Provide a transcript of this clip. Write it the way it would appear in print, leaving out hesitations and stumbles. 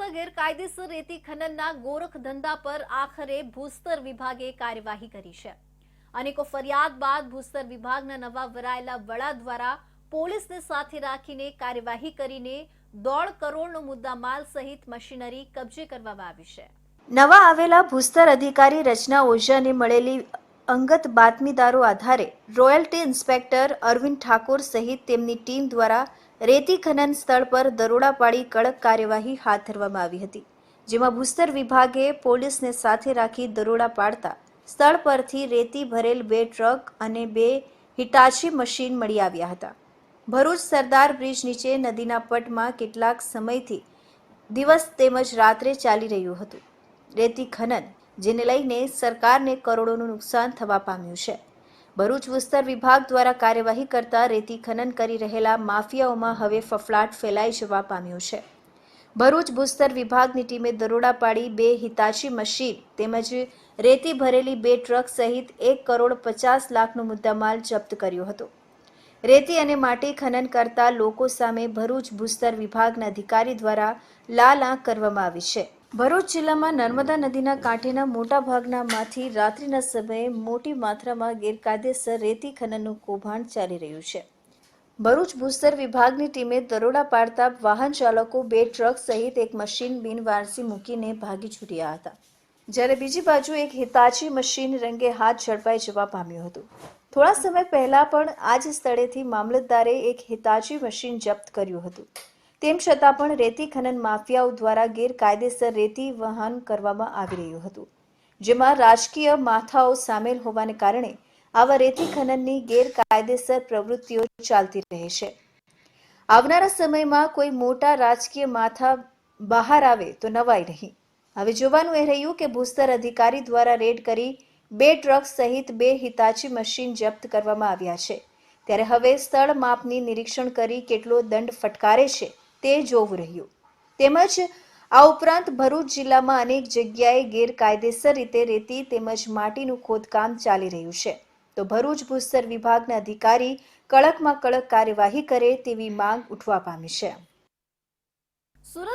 સુરતમાં ગેરકાયદેસર રેતી ખનનના ગોરખ ધંધા પર આખરે ભૂસ્તર વિભાગે કાર્યવાહી કરી છે। અનેકો ફરિયાદ બાદ ભૂસ્તર વિભાગના નવા વરાયેલા વડા દ્વારા પોલીસને સાથે રાખીને કાર્યવાહી કરીને 1.5 કરોડનો મુદ્દામાલ સહિત મશીનરી કબજે કરવામાં આવી છે। નવા આવેલા ભૂસ્તર અધિકારી રચના ઓઝાને મળેલી અંગત બાતમીદારો આધારે રોયલ્ટી ઇન્સ્પેક્ટર અરવિંદ ઠાકોર સહિત તેમની ટીમ દ્વારા રેતી ખનન સ્થળ પર દરોડા પાડી કડક કાર્યવાહી હાથ ધરવામાં આવી હતી, જેમાં ભૂસ્તર વિભાગે પોલીસને સાથે રાખી દરોડા પાડતા સ્થળ પરથી રેતી ભરેલ 2 ટ્રક અને 2 હિટાચી મશીન મળી આવ્યા હતા। ભરૂચ સરદાર બ્રિજ નીચે નદીના પટમાં કેટલાક સમયથી દિવસ તેમજ રાત્રે ચાલી રહ્યું હતું રેતી ખનન, જેને લઈને સરકારને કરોડોનું નુકસાન થવા પામ્યું છે। ભરૂચ ભૂસ્તર વિભાગ દ્વારા કાર્યવાહી કરતા રેતી ખનન કરી રહેલા માફિયાઓમાં હવે ફફડાટ ફેલાઈ જવા પામ્યો છે। ભરૂચ ભૂસ્તર વિભાગની ટીમે દરોડા પાડી 2 હિતાચી મશીન તેમજ રેતી ભરેલી 2 ટ્રક સહિત 1 કરોડ 50 લાખનો મુદ્દામાલ જપ્ત કર્યો હતો। રેતી અને માટી ખનન કરતા લોકો સામે ભરૂચ ભૂસ્તર વિભાગના અધિકારી દ્વારા લાલ આંખ કરવામાં આવી છે। ભરૂચ જિલ્લામાં નર્મદા નદીના કાંઠેના મોટા ભાગનામાંથી રાત્રિના સમયે મોટી માત્રામાં ગેરકાયદેસર રેતી ખનનનું કૌભાંડ ચાલી રહ્યું છે। ભરૂચ ભૂસ્તર વિભાગની ટીમે દરોડા પાડતા વાહન ચાલકો 2 ટ્રક સહિત એક મશીન બિનવારસી મૂકીને ભાગી છૂટ્યા હતા, જ્યારે બીજી બાજુ એક હિતાચી મશીન રંગે હાથ ઝડપાઈ જવા પામ્યું હતું। થોડા સમય પહેલા પણ આ જ સ્થળેથી મામલતદારે એક હિતાચી મશીન જપ્ત કર્યું હતું। તેમ છતાં પણ રેતી ખનન માફિયાઓ દ્વારા ગેરકાયદેસર રેતી વહન કરવામાં આવી રહ્યું હતું, જેમાં રાજકીય માથાઓ સામેલ હોવાને કારણે આવા રેતી ખનનની ગેરકાયદેસર પ્રવૃત્તિઓ ચાલતી રહે છે। આવનારા સમયમાં કોઈ મોટા રાજકીય માથા બહાર આવે તો નવાઈ નહીં। હવે જોવાનું એ રહ્યું કે ભૂસ્તર અધિકારી દ્વારા રેડ કરી 2 ટ્રક સહિત 2 હિતાચી મશીન જપ્ત કરવામાં આવ્યા છે, ત્યારે હવે સ્થળ માપની નિરીક્ષણ કરી કેટલો દંડ ફટકારે છે તે જોવું રહ્યું। તેમજ આ ઉપરાંત ભરૂચ જિલ્લામાં અનેક જગ્યાએ ગેરકાયદેસર રીતે રેતી તેમજ માટીનું ખોદકામ ચાલી રહ્યું છે, તો ભરૂચ ભૂસ્તર વિભાગના અધિકારી કડકમાં કડક કાર્યવાહી કરે તેવી માંગ ઉઠવા પામી છે। સુરત